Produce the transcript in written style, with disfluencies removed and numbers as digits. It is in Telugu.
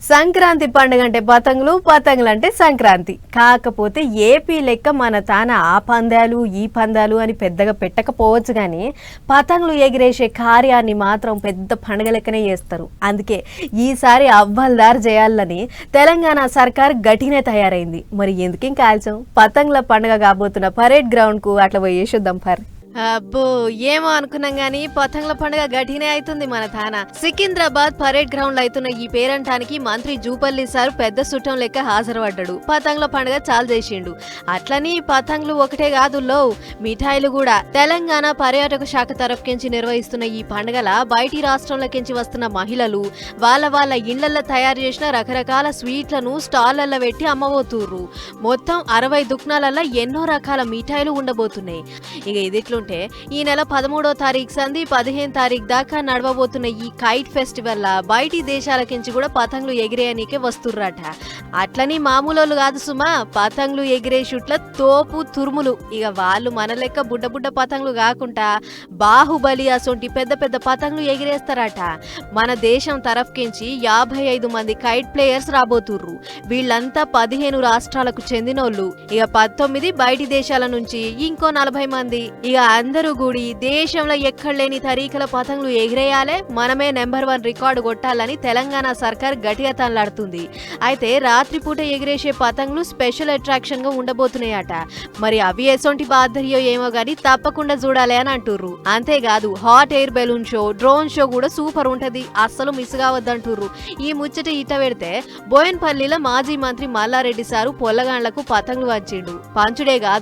సంక్రాంతి పండుగ అంటే పతంగులు, పతంగులు అంటే సంక్రాంతి. కాకపోతే ఏపీ లెక్క మన తాన ఆ పందాలు ఈ పందాలు అని పెద్దగా పెట్టకపోవచ్చు, కానీ పతంగులు ఎగిరేసే కార్యాన్ని మాత్రం పెద్ద పండుగ లెక్కనే చేస్తారు. అందుకే ఈసారి అవ్వల్దార్ చేయాలని తెలంగాణ సర్కార్ గట్టినే తయారైంది. మరి ఎందుకు ఇంకా ఆలస్యం? పతంగుల పండుగ కాబోతున్న పరేడ్ గ్రౌండ్ కు అట్లా పోయి వేసొద్దాం పర్. అబ్బో, ఏమో అనుకున్నాం గానీ పతంగుల పండుగ గట్టినే అవుతుంది మన తాన. సికింద్రాబాద్ పరేడ్ గ్రౌండ్ లో అవుతున్న ఈ పేరంటానికి మంత్రి జూపల్లి సార్ పెద్ద సుట్టం లెక్క హాజరుపడ్డాడు. పతంగుల పండుగ చాలు చేసిండు. అట్లని పతంగులు ఒకటే కాదు లో మిఠాయిలు కూడా. తెలంగాణ పర్యాటక శాఖ తరఫుకించి నిర్వహిస్తున్న ఈ పండుగల బయటి రాష్ట్రంలోకించి వస్తున్న మహిళలు వాళ్ళ ఇండ్లల్లో తయారు చేసిన రకరకాల స్వీట్లను స్టాళ్లలో పెట్టి అమ్మబోతుర్రు. మొత్తం 60 దుకాణాలలో ఎన్నో రకాల మిఠాయిలు ఉండబోతున్నాయి. ఇక ఇది ఈ నెల 13వ తారీఖు సంది 15వ తారీఖు దాకా నడవబోతున్న ఈ కైట్ ఫెస్టివల్ లా బయటి దేశాలకించి కూడా పతంగులు ఎగిరేయనీకే వస్తుర్రట. అట్లని మామూలు కాదు సుమా, పతంగులు ఎగిరే షూట్ల తోపు తురుములు. ఇక వాళ్ళు మన లెక్క బుడ్డ పతంగులు కాకుండా బాహుబలి అసొంటి పెద్ద పెద్ద పతంగులు ఎగిరేస్తారట. మన దేశం తరఫుకించి 55 మంది కైట్ ప్లేయర్స్ రాబోతుర్రు. వీళ్ళంతా 15 రాష్ట్రాలకు చెందినోళ్ళు. ఇక 19 బయటి దేశాల నుంచి ఇంకో 40 మంది. ఇక అందరూ కూడి దేశంలో ఎక్కడ లేని తరీకల పతంగులు ఎగిరేయాలే, మనమే నెంబర్ 1 రికార్డు కొట్టాలని తెలంగాణ సర్కార్ గట్టిగా తనలాడుతుంది. అయితే రాత్రిపూట ఎగిరేసే పతంగులు స్పెషల్ అట్రాక్షన్ గా ఉండబోతున్నాయట. మరి అవి ఎసొంటి బాధర్యో ఏమో గానీ తప్పకుండా చూడాలి అని అంటుర్రు. అంతేకాదు hot air balloon show, drone show కూడా సూపర్ ఉంటది, అస్సలు మిస్ కావద్దంటుర్రు. ఈ ముచ్చట ఇట పెడితే బోయన్పల్లిలో మాజీ మంత్రి మల్లారెడ్డి సారు పొల్లగాండ్లకు పతంగులు వంచిండు. పంచుడే కాదు